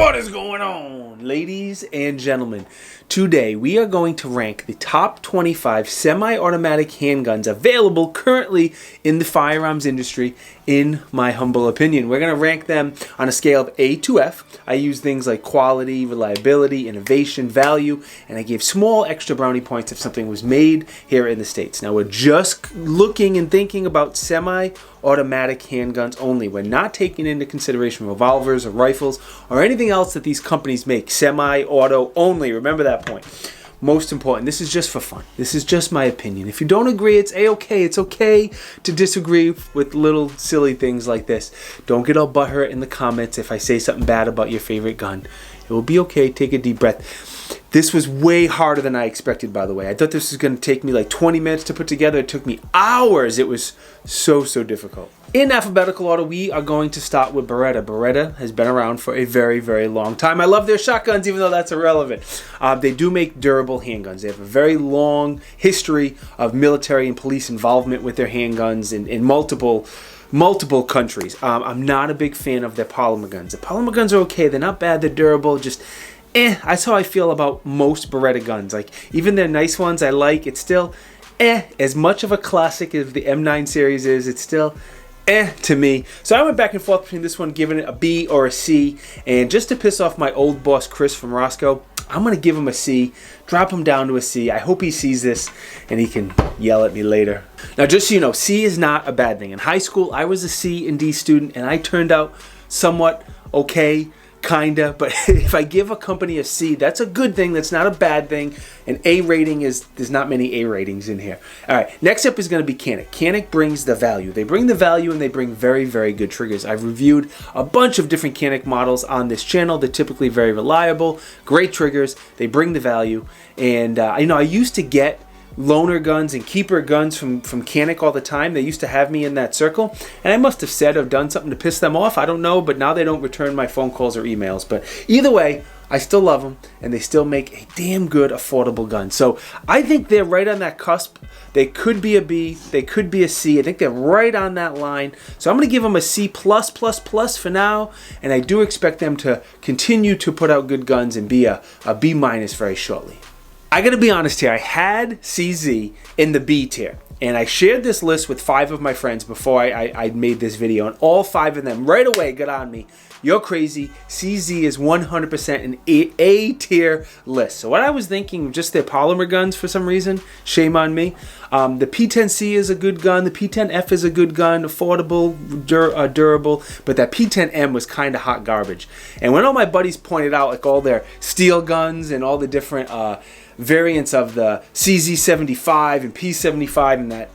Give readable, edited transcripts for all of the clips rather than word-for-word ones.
What is going on, ladies and gentlemen? Today we are going to rank the top 25 semi-automatic handguns available currently in the firearms industry, in my humble opinion. We're going to rank them on a scale of A to F. I use things like quality, reliability, innovation, value, and I gave small extra brownie points if something was made here in the States. Now we're just looking and thinking about semi-automatic handguns only. We're not taking into consideration revolvers or rifles or anything else that these companies make. Semi-auto only. Remember that point. Most important, this is just for fun. This is just my opinion. If you don't agree, it's A-okay. It's okay to disagree with little silly things like this. Don't get all butthurt in the comments if I say something bad about your favorite gun. It will be okay. Take a deep breath. This was way harder than I expected, by the way. I thought this was going to take me like 20 minutes to put together. It took me hours. It was so difficult. In alphabetical order, we are going to start with Beretta. Beretta has been around for a very long time. I love their shotguns, even though that's irrelevant. They do make durable handguns. They have a very long history of military and police involvement with their handguns in multiple countries. I'm not a big fan of their polymer guns. The polymer guns are okay. They're not bad. They're durable. Just that's how I feel about most Beretta guns. Like, even their nice ones I like. It's still as much of a classic as the M9 series is. It's still to me. So I went back and forth between this one, giving it a B or a C. And just to piss off my old boss, Chris from Roscoe, I'm going to give him a C, drop him down to a C. I hope he sees this and he can yell at me later. Now, just so you know, C is not a bad thing. In high school, I was a C and D student, and I turned out somewhat okay, kinda. But if I give a company a C, that's a good thing. That's not a bad thing. An A rating there's not many A ratings in here. All right, next up is going to be Canik. Canik brings the value. They bring the value and they bring very good triggers. I've reviewed a bunch of different Canik models on this channel. They're typically very reliable, great triggers. They bring the value. And I used to get loaner guns and keeper guns from Canik all the time. They used to have me in that circle, and I must have said or done something to piss them off. I don't know, but now they don't return my phone calls or emails. But either way, I still love them, and they still make a damn good, affordable gun. So I think they're right on that cusp. They could be a B, they could be a C. I think they're right on that line. So I'm going to give them a C++ for now, and I do expect them to continue to put out good guns and be a B- very shortly. I gotta be honest here, I had CZ in the B tier, and I shared this list with 5 of my friends before I made this video, and all 5 of them right away got on me. You're crazy, CZ is 100% an A tier list. So what I was thinking, just their polymer guns for some reason, shame on me. The P10C is a good gun, the P10F is a good gun, affordable, durable, but that P10M was kind of hot garbage. And when all my buddies pointed out like all their steel guns and all the different variants of the CZ75 and P75 and that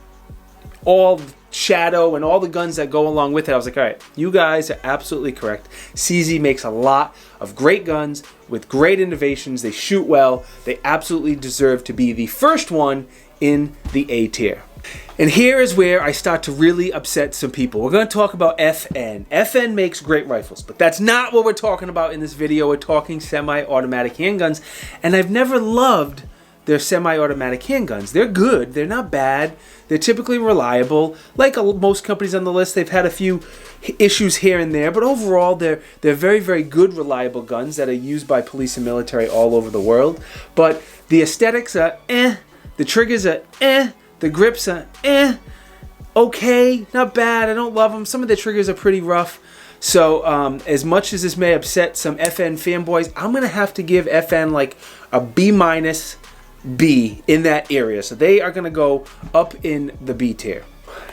all shadow and all the guns that go along with it, I was like, all right, you guys are absolutely correct. CZ makes a lot of great guns with great innovations. They shoot well. They absolutely deserve to be the first one in the A tier. And here is where I start to really upset some people. We're going to talk about FN. FN makes great rifles, but that's not what we're talking about in this video. We're talking semi-automatic handguns, and I've never loved their semi-automatic handguns. They're good. They're not bad. They're typically reliable. Like most companies on the list, they've had a few issues here and there, but overall, they're very good, reliable guns that are used by police and military all over the world. But the aesthetics are the triggers are the grips are okay, not bad. I don't love them. Some of the triggers are pretty rough. So as much as this may upset some FN fanboys, I'm going to have to give FN like a B- B in that area. So they are going to go up in the B tier.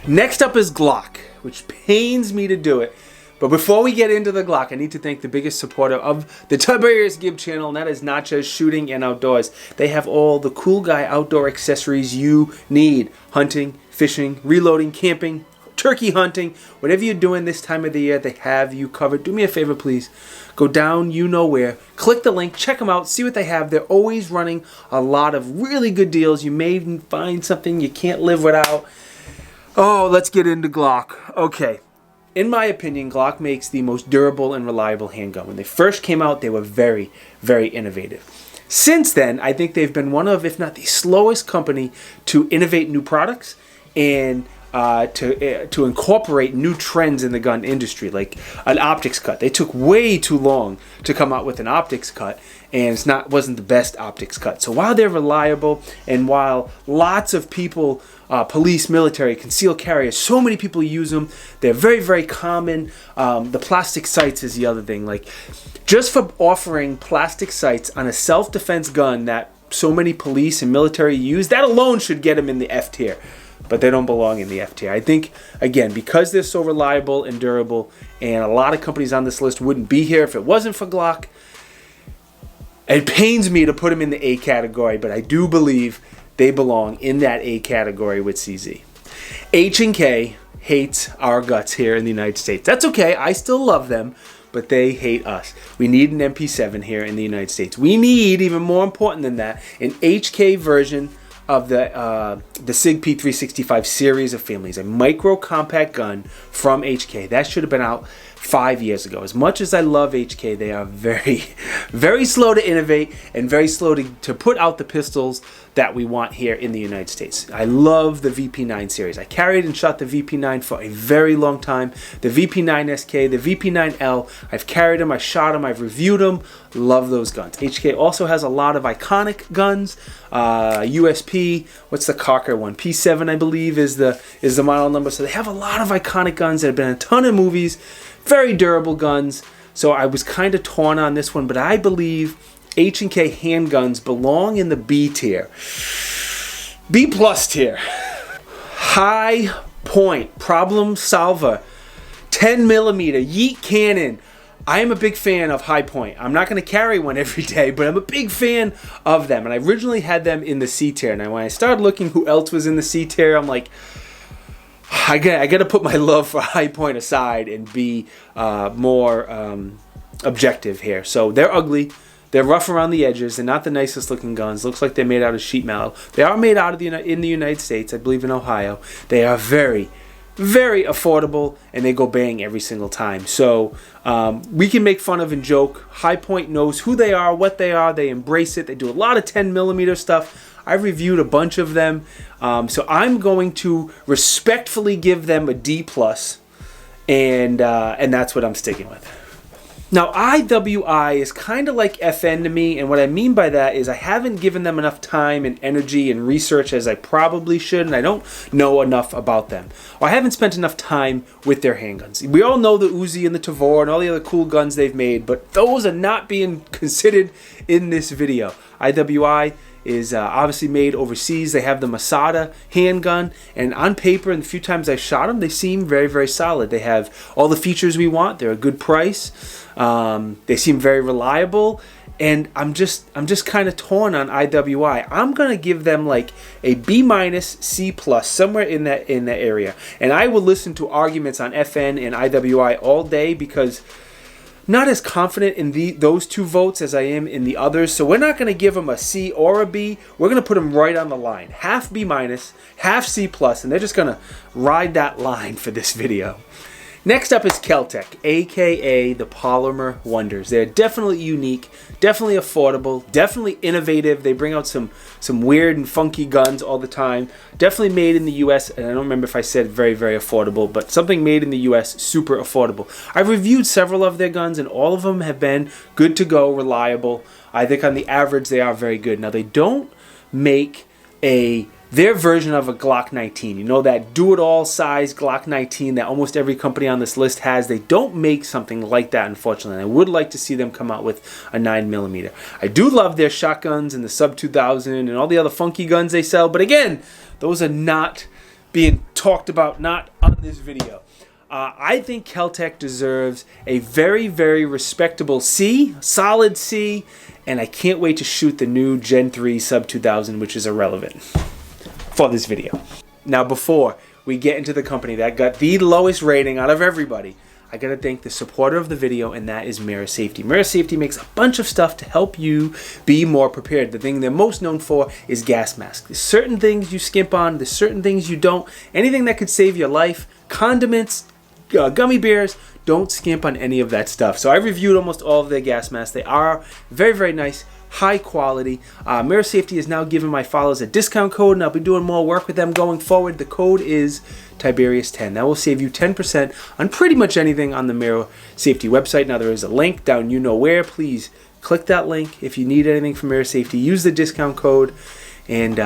Next up is Glock, which pains me to do it. But before we get into the Glock, I need to thank the biggest supporter of the Tiberious Gib channel, and that is Nachos Shooting and Outdoors. They have all the cool guy outdoor accessories you need. Hunting, fishing, reloading, camping, turkey hunting, whatever you're doing this time of the year, they have you covered. Do me a favor, please. Go down, you know where. Click the link, check them out, see what they have. They're always running a lot of really good deals. You may even find something you can't live without. Oh, let's get into Glock. Okay. In my opinion, Glock makes the most durable and reliable handgun. When they first came out, they were very innovative. Since then, I think they've been one of, if not the slowest company to innovate new products and to incorporate new trends in the gun industry, like an optics cut. They took way too long to come out with an optics cut, and wasn't the best optics cut. So while they're reliable, and while lots of people, police, military, concealed carriers, so many people use them, they're very, very common. The plastic sights is the other thing. Like, just for offering plastic sights on a self-defense gun that so many police and military use, that alone should get them in the F tier. But they don't belong in the F tier. I think, again, because they're so reliable and durable, and a lot of companies on this list wouldn't be here if it wasn't for Glock, it pains me to put them in the A category, but I do believe they belong in that A category with CZ. H&K hates our guts here in the United States. That's okay. I still love them, but they hate us. We need an MP7 here in the United States. We need, even more important than that, an HK version of the Sig P365 series of families, a micro compact gun from HK. That should have been out 5 years ago. As much as I love HK, they are very, very slow to innovate and very slow to put out the pistols that we want here in the United States. I love the VP9 series. I carried and shot the VP9 for a very long time. The VP9 SK, the VP9L, I've carried them, I shot them, I've reviewed them. Love those guns. HK also has a lot of iconic guns. USP, what's the Cocker one? P7, I believe, is the model number. So they have a lot of iconic guns that have been in a ton of movies. Very durable guns. So I was kind of torn on this one, but I believe H&K handguns belong in the B tier. B plus tier. High Point Problem Solver 10mm Yeet Cannon. I am a big fan of High Point. I'm not going to carry one every day, but I'm a big fan of them. And I originally had them in the C tier. Now when I started looking who else was in the C tier, I'm like, I got to put my love for High Point aside and be more objective here. So they're ugly. They're rough around the edges. They're not the nicest looking guns. Looks like they're made out of sheet metal. They are made out of in the United States, I believe in Ohio. They are very, very affordable, and they go bang every single time. So we can make fun of and joke. High Point knows who they are, what they are. They embrace it. They do a lot of 10mm stuff. I've reviewed a bunch of them. So I'm going to respectfully give them a D+, and that's what I'm sticking with. Now, IWI is kind of like FN to me, and what I mean by that is I haven't given them enough time and energy and research as I probably should, and I don't know enough about them. Or I haven't spent enough time with their handguns. We all know the Uzi and the Tavor and all the other cool guns they've made, but those are not being considered in this video. IWI is obviously made overseas. They have the Masada handgun, and on paper, and the few times I shot them, they seem very, very solid. They have all the features we want. They're a good price. They seem very reliable, and I'm just kind of torn on IWI. I'm gonna give them like a B-, C+, somewhere in that area. And I will listen to arguments on FN and IWI all day because not as confident in those two votes as I am in the others. So we're not going to give them a C or a B. We're going to put them right on the line. Half B-, half C+, and they're just going to ride that line for this video. Next up is Kel-Tec, aka the Polymer Wonders. They're definitely unique, definitely affordable, definitely innovative. They bring out some weird and funky guns all the time. Definitely made in the US, and I don't remember if I said very, very affordable, but something made in the US, super affordable. I've reviewed several of their guns, and all of them have been good to go, reliable. I think on the average they are very good. Now they don't make their version of a Glock 19. You know, that do-it-all size Glock 19 that almost every company on this list has. They don't make something like that, unfortunately. I would like to see them come out with a 9mm. I do love their shotguns and the Sub 2000 and all the other funky guns they sell, but again, those are not being talked about, not on this video. I think Kel-Tec deserves a very, very respectable C, solid C, and I can't wait to shoot the new Gen 3 Sub 2000, which is irrelevant for this video. Now, before we get into the company that got the lowest rating out of everybody, I gotta thank the supporter of the video, and that is Mirror Safety. Mirror Safety makes a bunch of stuff to help you be more prepared. The thing they're most known for is gas masks. There's certain things you skimp on, there's certain things you don't. Anything that could save your life, condiments, gummy bears, don't skimp on any of that stuff. So I reviewed almost all of their gas masks. They are very, very nice, high quality. Mirror Safety is now giving my followers a discount code, and I'll be doing more work with them going forward. The code is Tiberious 10. That will save you 10% on pretty much anything on the Mirror Safety website. Now, there is a link down you know where. Please click that link if you need anything from Mirror Safety. Use the discount code. And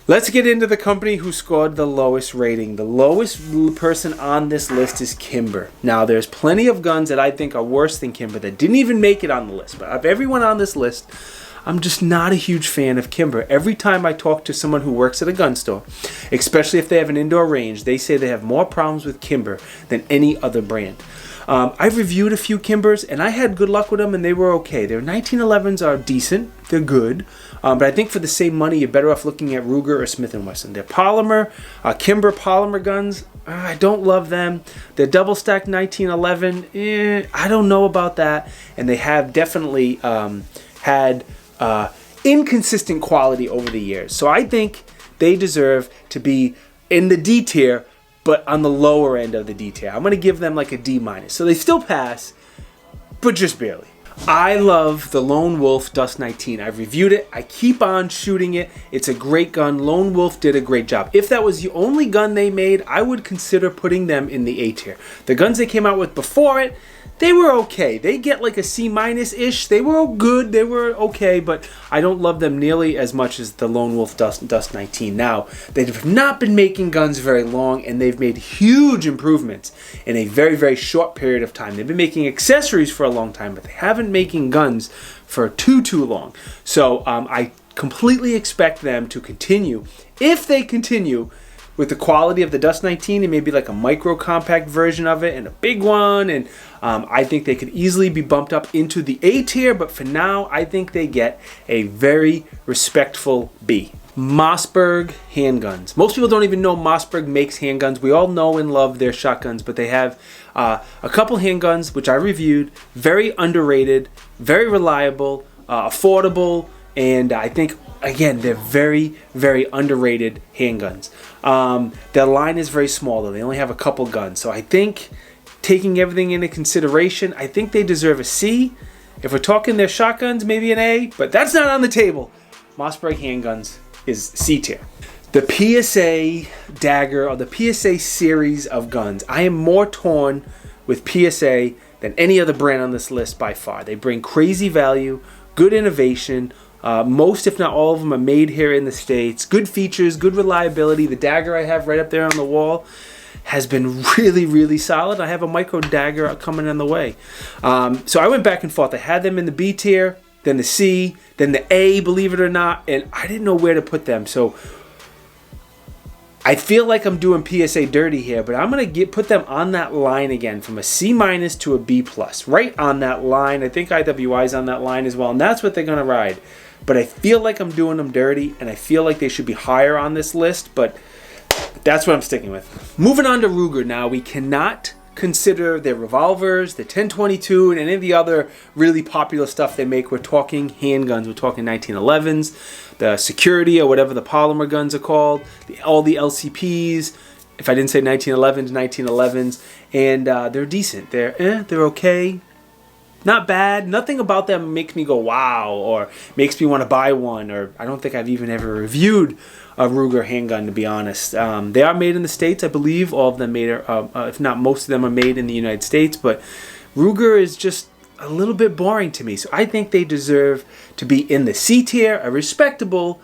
let's get into the company who scored the lowest rating. The lowest person on this list is Kimber. Now, there's plenty of guns that I think are worse than Kimber that didn't even make it on the list. But of everyone on this list, I'm just not a huge fan of Kimber. Every time I talk to someone who works at a gun store, especially if they have an indoor range, they say they have more problems with Kimber than any other brand. I've reviewed a few Kimbers, and I had good luck with them, and they were okay. Their 1911s are decent. They're good. But I think for the same money, you're better off looking at Ruger or Smith & Wesson. They're polymer, Kimber polymer guns. I don't love them. They're double-stacked 1911. I don't know about that. And they have definitely had inconsistent quality over the years. So I think they deserve to be in the D tier, but on the lower end of the D tier. I'm going to give them like a D minus. So they still pass, but just barely. I love the Lone Wolf Dust 19. I've reviewed it. I keep on shooting it. It's a great gun. Lone Wolf did a great job. If that was the only gun they made, I would consider putting them in the A tier. The guns they came out with before it, they were okay. They get like a C minus-ish. They were good. They were okay, but I don't love them nearly as much as the Lone Wolf Dust 19. Now, they've not been making guns very long, and they've made huge improvements in a very, very short period of time. They've been making accessories for a long time, but they haven't making guns for too long. So I completely expect them to continue. If they continue with the quality of the Dust 19, and maybe like a micro compact version of it and a big one, and I think they could easily be bumped up into the A tier, but for now I think they get a very respectful B. Mossberg handguns. Most people don't even know Mossberg makes handguns. We all know and love their shotguns, but they have a couple handguns which I reviewed, very underrated, very reliable, affordable, and I think, again, they're very, very underrated handguns. Their line is very small, though. They only have a couple guns. So I think, taking everything into consideration, I think they deserve a C. If we're talking their shotguns, maybe an A, but that's not on the table. Mossberg handguns is C tier. The PSA Dagger, or the PSA series of guns. I am more torn with PSA than any other brand on this list by far. They bring crazy value, good innovation. Most, if not all of them, are made here in the States. Good features, good reliability. The Dagger I have right up there on the wall has been really, really solid. I have a micro Dagger coming on the way. So I went back and forth. I had them in the B tier, then the C, then the A, believe it or not, and I didn't know where to put them. So I feel like I'm doing PSA dirty here, but I'm going to put them on that line again, from a C minus to a B plus. Right on that line. I think IWI's on that line as well, and that's what they're going to ride. But I feel like I'm doing them dirty, and I feel like they should be higher on this list, but that's what I'm sticking with. Moving on to Ruger now. We cannot consider their revolvers, the 1022, and any of the other really popular stuff they make. We're talking handguns. We're talking 1911s, the security, or whatever the polymer guns are called, all the LCPs. If I didn't say 1911s, 1911s, and they're decent. They're okay. Not bad. Nothing about them makes me go wow, or makes me want to buy one, or I don't think I've even ever reviewed a Ruger handgun, to be honest. They are made in the States, I believe. All of them made, if not most of them, are made in the United States, but Ruger is just a little bit boring to me. So I think they deserve to be in the C tier, a respectable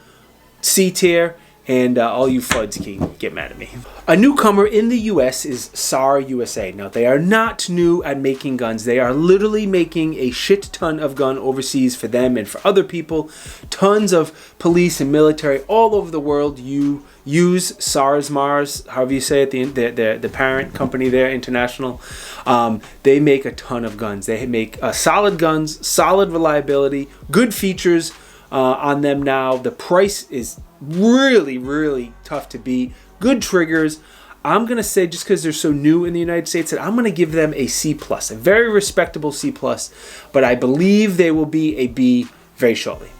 C tier, and all you FUDs can get mad at me. A newcomer in the US is SAR USA. Now, they are not new at making guns. They are literally making a shit ton of gun overseas for them and for other people. Tons of police and military all over the world use SARS, Mars, however you say it, the parent company there, International. They make a ton of guns. They make solid guns, solid reliability, good features on them now. The price is really, really tough to beat. Good triggers. I'm going to say, just because they're so new in the United States, that I'm going to give them a C+, a very respectable C+, but I believe they will be a B very shortly.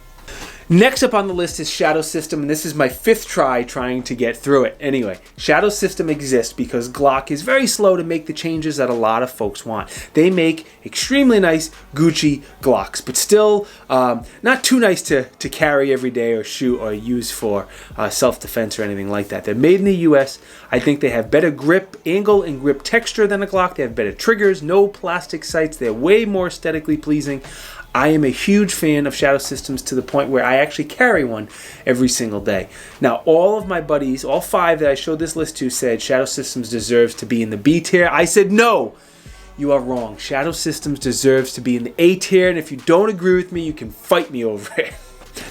Next up on the list is Shadow System, and this is my 5th try trying to get through it. Anyway, Shadow System exists because Glock is very slow to make the changes that a lot of folks want. They make extremely nice Gucci Glocks, but still not too nice to carry every day or shoot or use for self-defense or anything like that. They're made in the US. I think they have better grip angle and grip texture than a Glock. They have better triggers, no plastic sights. They're way more aesthetically pleasing. I am a huge fan of Shadow Systems to the point where I actually carry one every single day. Now, all of my buddies, all 5 that I showed this list to, said Shadow Systems deserves to be in the B tier. I said, no, you are wrong. Shadow Systems deserves to be in the A tier, and if you don't agree with me, you can fight me over it.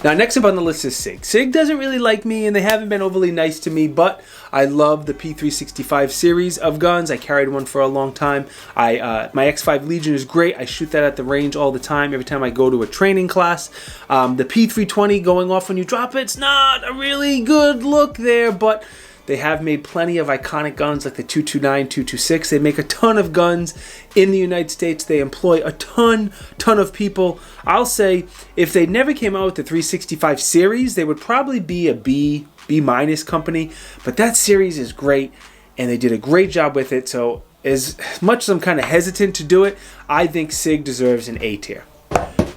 Now, next up on the list is Sig. Sig doesn't really like me, and they haven't been overly nice to me, but I love the P365 series of guns. I carried one for a long time. My X5 Legion is great. I shoot that at the range all the time, every time I go to a training class. The P320 going off when you drop it's not a really good look there, but they have made plenty of iconic guns like the 229, 226. They make a ton of guns in the United States. They employ a ton of people. I'll say if they never came out with the 365 series, they would probably be a B minus company. But that series is great, and they did a great job with it. So as much as I'm kind of hesitant to do it, I think Sig deserves an A tier.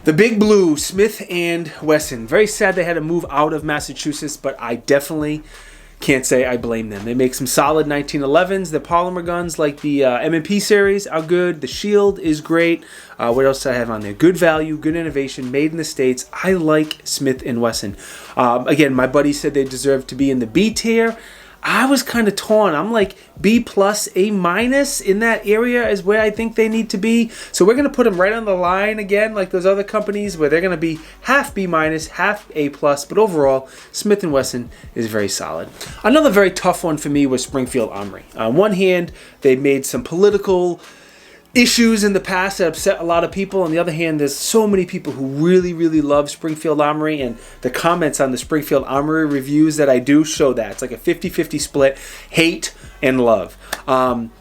The Big Blue, Smith & Wesson. Very sad they had to move out of Massachusetts, but I definitely can't say I blame them. They make some solid 1911s. The polymer guns like the M&P series are good. The Shield is great. What else do I have on there? Good value, good innovation, made in the States. I like Smith & Wesson. Again, my buddy said they deserve to be in the B tier. I was kind of torn. I'm like B plus, A minus in that area is where I think they need to be. So we're going to put them right on the line again, like those other companies where they're going to be half B minus, half A plus. But overall, Smith & Wesson is very solid. Another very tough one for me was Springfield Armory. On one hand, they made some political issues in the past that upset a lot of people. On the other hand, there's so many people who really love Springfield Armory, and the comments on the Springfield Armory reviews that I do show that. It's like a 50-50 split, hate and love.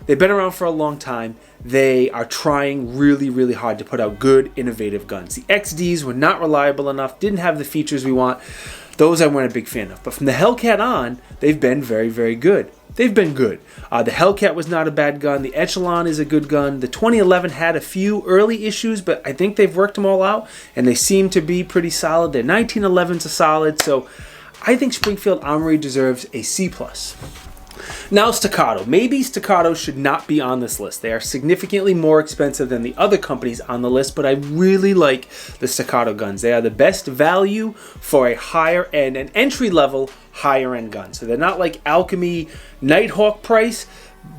They've been around for a long time. They are trying really hard to put out good, innovative guns. The XDs were not reliable enough, didn't have the features we want. Those I weren't a big fan of. But from the Hellcat on, they've been very good. They've been good. The Hellcat was not a bad gun. The Echelon is a good gun. The 2011 had a few early issues, but I think they've worked them all out, and they seem to be pretty solid. Their 1911s are solid, so I think Springfield Armory deserves a C+. Now Staccato. Maybe Staccato should not be on this list. They are significantly more expensive than the other companies on the list, but I really like the Staccato guns. They are the best value for a higher end, an entry-level higher end gun. So they're not like Alchemy Nighthawk price.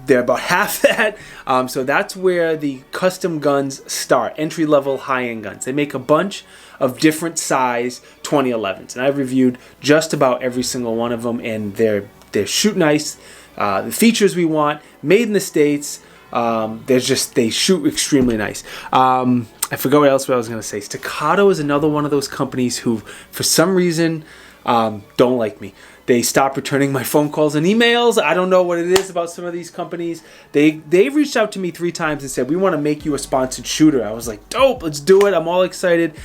They're about half that. So that's where the custom guns start. Entry-level high-end guns. They make a bunch of different size 2011s. And I've reviewed just about every single one of them, and they're shoot nice. The features we want, made in the States. They shoot extremely nice. I forgot what else I was going to say. Staccato is another one of those companies who, for some reason, don't like me. They stopped returning my phone calls and emails. I don't know what it is about some of these companies. They've reached out to me 3 times and said, we want to make you a sponsored shooter. I was like, dope, let's do it. I'm all excited.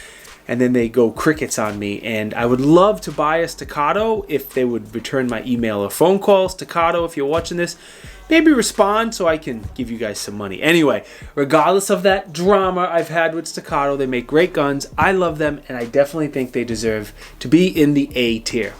And then they go crickets on me. And I would love to buy a Staccato if they would return my email or phone call. Staccato, if you're watching this, maybe respond so I can give you guys some money. Anyway, regardless of that drama I've had with Staccato, they make great guns. I love them, and I definitely think they deserve to be in the A tier.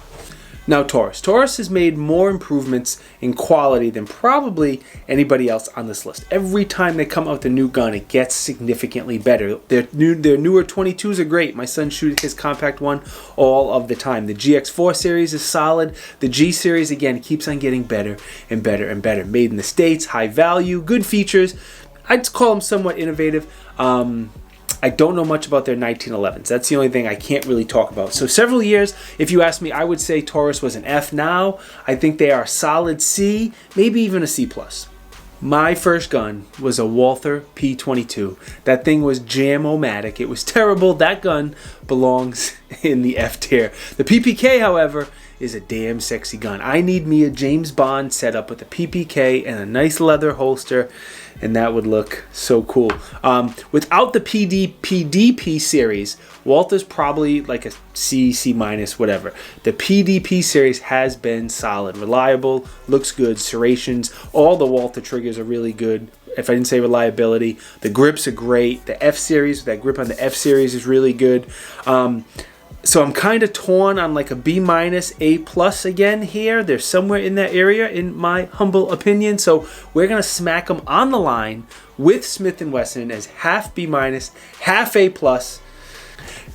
Now Taurus. Taurus has made more improvements in quality than probably anybody else on this list. Every time they come out with a new gun, it gets significantly better. Their newer 22s are great. My son shoots his compact one all of the time. The GX4 series is solid. The G series, again, keeps on getting better and better. Made in the States, high value, good features. I'd call them somewhat innovative. I don't know much about their 1911s. That's the only thing I can't really talk about. So several years, if you ask me, I would say Taurus was an F. Now, I think they are a solid C, maybe even a C+. My first gun was a Walther P22. That thing was jam-o-matic. It was terrible. That gun belongs in the F tier. The PPK, however, is a damn sexy gun. I need me a James Bond setup with a PPK and a nice leather holster, and that would look so cool. Without the PDP series, Walther's probably like a C, C minus, whatever. The PDP series has been solid, reliable, looks good, serrations. All the Walther triggers are really good. If I didn't say reliability, the grips are great. The F series, that grip on the F series is really good. So I'm kind of torn on like a B minus, A plus again here. They're somewhere in that area, in my humble opinion. So we're gonna smack them on the line with Smith & Wesson as half B minus, half A plus.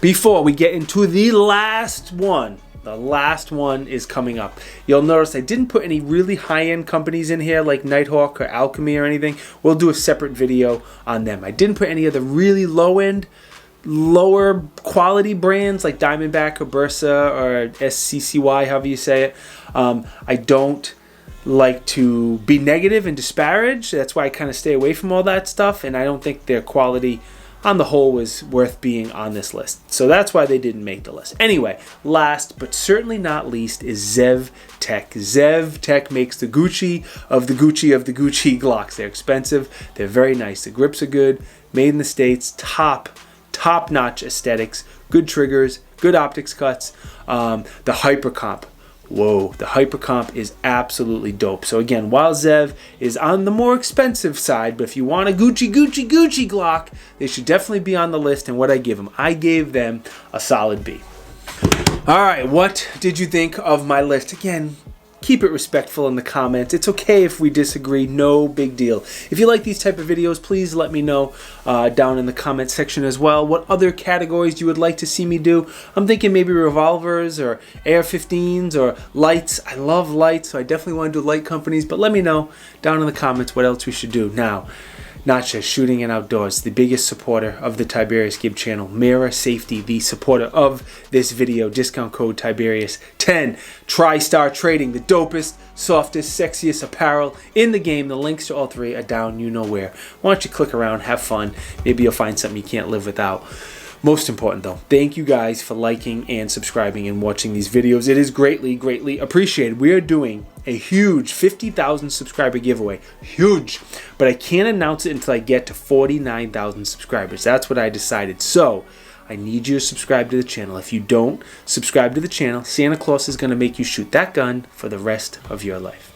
Before we get into the last one. The last one is coming up. You'll notice I didn't put any really high-end companies in here like Nighthawk or Alchemy or anything. We'll do a separate video on them. I didn't put any of the really low-end, lower quality brands like Diamondback or Beretta or SCCY, however you say it. I don't like to be negative and disparage. That's why I kind of stay away from all that stuff, and I don't think their quality on the whole was worth being on this list. So that's why they didn't make the list. Anyway, last but certainly not least is Zev Tech. Zev Tech makes the Gucci of the Gucci of the Gucci Glocks. They're expensive. They're very nice. The grips are good. Made in the States. Top-notch aesthetics. Good triggers. Good optics cuts. The Hypercomp. Whoa, the Hypercomp is absolutely dope. So again, while Zev is on the more expensive side, but if you want a Gucci Glock, they should definitely be on the list. And what I give them? I gave them a solid B. All right, what did you think of my list? Again, keep it respectful in the comments. It's okay if we disagree, no big deal. If you like these type of videos, please let me know down in the comment section as well what other categories you would like to see me do. I'm thinking maybe revolvers or AR-15s or lights. I love lights, so I definitely want to do light companies, but let me know down in the comments what else we should do. Now, not just shooting and outdoors, the biggest supporter of the Tiberious Gib channel, Mirror Safety, the supporter of this video, discount code Tiberious 10. TriStar Trading, the dopest, softest, sexiest apparel in the game. The links to all three are down, you know where. Why don't you click around, have fun. Maybe you'll find something you can't live without. Most important though, thank you guys for liking and subscribing and watching these videos. It is greatly, greatly appreciated. We are doing a huge 50,000 subscriber giveaway. Huge. But I can't announce it until I get to 49,000 subscribers. That's what I decided. So I need you to subscribe to the channel. If you don't subscribe to the channel, Santa Claus is going to make you shoot that gun for the rest of your life.